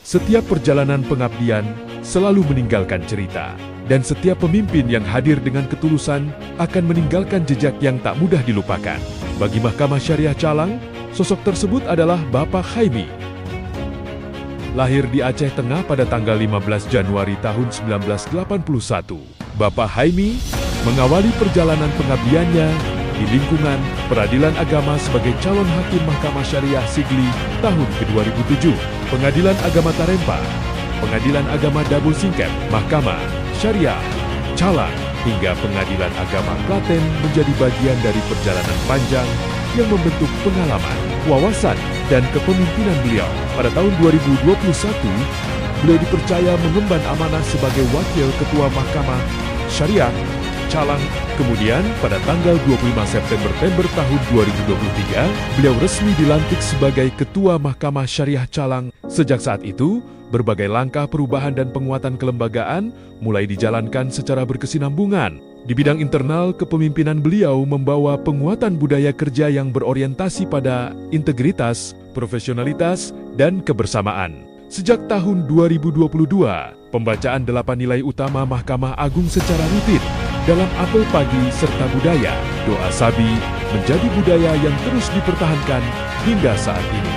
Setiap perjalanan pengabdian selalu meninggalkan cerita, dan setiap pemimpin yang hadir dengan ketulusan akan meninggalkan jejak yang tak mudah dilupakan. Bagi Mahkamah Syariah Calang, sosok tersebut adalah Bapak Haimi. Lahir di Aceh Tengah pada tanggal 15 Januari tahun 1981, Bapak Haimi mengawali perjalanan pengabdiannya di lingkungan peradilan agama sebagai calon hakim Mahkamah Syariah Sigli tahun ke-2007, Pengadilan Agama Tarempa, Pengadilan Agama Dabul Singkep, Mahkamah Syariah Calang, hingga Pengadilan Agama Klaten menjadi bagian dari perjalanan panjang yang membentuk pengalaman, wawasan, dan kepemimpinan beliau. Pada tahun 2021, beliau dipercaya mengemban amanah sebagai Wakil Ketua Mahkamah Syariah Calang. Kemudian, pada tanggal 25 September tahun 2023, beliau resmi dilantik sebagai Ketua Mahkamah Syariah Calang. Sejak saat itu, berbagai langkah perubahan dan penguatan kelembagaan mulai dijalankan secara berkesinambungan. Di bidang internal, kepemimpinan beliau membawa penguatan budaya kerja yang berorientasi pada integritas, profesionalitas, dan kebersamaan. Sejak tahun 2022, pembacaan 8 nilai utama Mahkamah Agung secara rutin dalam apel pagi serta budaya, doa sabi, menjadi budaya yang terus dipertahankan hingga saat ini.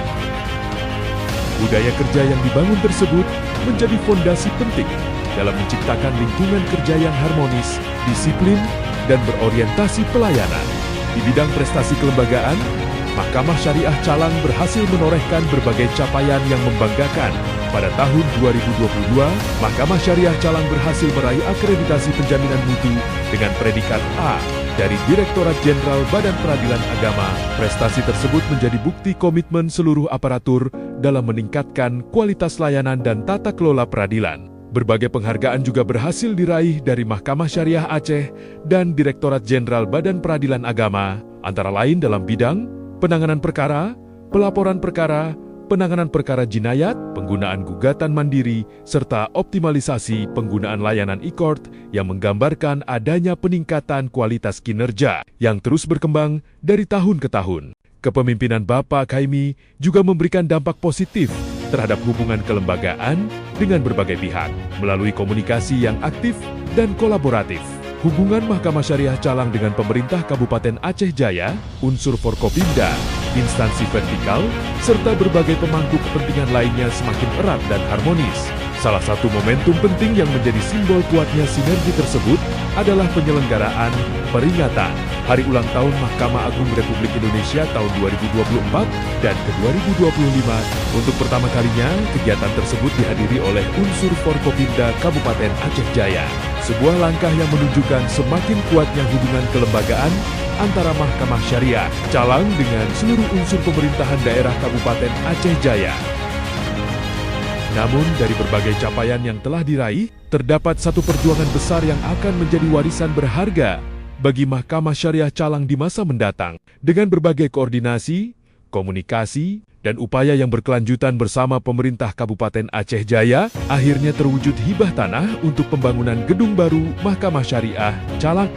Budaya kerja yang dibangun tersebut menjadi fondasi penting dalam menciptakan lingkungan kerja yang harmonis, disiplin, dan berorientasi pelayanan. Di bidang prestasi kelembagaan, Mahkamah Syariah Calang berhasil menorehkan berbagai capaian yang membanggakan. Pada tahun 2022, Mahkamah Syariah Calang berhasil meraih akreditasi penjaminan mutu dengan predikat A dari Direktorat Jenderal Badan Peradilan Agama. Prestasi tersebut menjadi bukti komitmen seluruh aparatur dalam meningkatkan kualitas layanan dan tata kelola peradilan. Berbagai penghargaan juga berhasil diraih dari Mahkamah Syariah Aceh dan Direktorat Jenderal Badan Peradilan Agama, antara lain dalam bidang penanganan perkara, pelaporan perkara, penanganan perkara jinayat, penggunaan gugatan mandiri, serta optimalisasi penggunaan layanan e-court yang menggambarkan adanya peningkatan kualitas kinerja yang terus berkembang dari tahun ke tahun. Kepemimpinan Bapak Haimi juga memberikan dampak positif terhadap hubungan kelembagaan dengan berbagai pihak melalui komunikasi yang aktif dan kolaboratif. Hubungan Mahkamah Syariah Calang dengan pemerintah Kabupaten Aceh Jaya, unsur Forkopimda, instansi vertikal, serta berbagai pemangku kepentingan lainnya semakin erat dan harmonis. Salah satu momentum penting yang menjadi simbol kuatnya sinergi tersebut adalah penyelenggaraan peringatan Hari Ulang Tahun Mahkamah Agung Republik Indonesia tahun 2024 dan ke-2025. Untuk pertama kalinya, kegiatan tersebut dihadiri oleh unsur Forkopimda Kabupaten Aceh Jaya. Sebuah langkah yang menunjukkan semakin kuatnya hubungan kelembagaan antara Mahkamah Syariah Calang dengan seluruh unsur pemerintahan daerah Kabupaten Aceh Jaya. Namun, dari berbagai capaian yang telah diraih, terdapat satu perjuangan besar yang akan menjadi warisan berharga bagi Mahkamah Syariah Calang di masa mendatang. Dengan berbagai koordinasi, komunikasi, dan upaya yang berkelanjutan bersama pemerintah Kabupaten Aceh Jaya, akhirnya terwujud hibah tanah untuk pembangunan gedung baru Mahkamah Syariah Calang.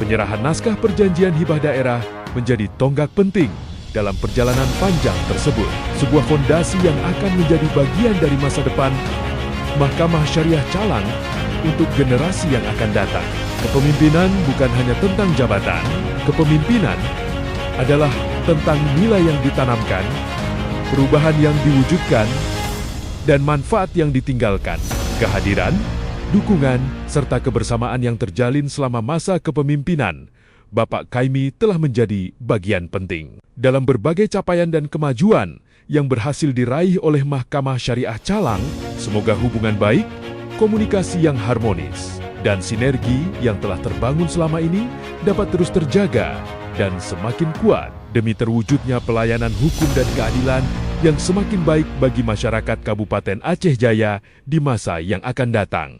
Penyerahan naskah perjanjian hibah daerah menjadi tonggak penting dalam perjalanan panjang tersebut. Sebuah fondasi yang akan menjadi bagian dari masa depan Mahkamah Syariah Calang untuk generasi yang akan datang. Kepemimpinan bukan hanya tentang jabatan. Kepemimpinan adalah tentang nilai yang ditanamkan, perubahan yang diwujudkan, dan manfaat yang ditinggalkan. Kehadiran, dukungan, serta kebersamaan yang terjalin selama masa kepemimpinan Bapak Haimi telah menjadi bagian penting dalam berbagai capaian dan kemajuan yang berhasil diraih oleh Mahkamah Syariah Calang. Semoga hubungan baik, komunikasi yang harmonis, dan sinergi yang telah terbangun selama ini dapat terus terjaga dan semakin kuat demi terwujudnya pelayanan hukum dan keadilan yang semakin baik bagi masyarakat Kabupaten Aceh Jaya di masa yang akan datang.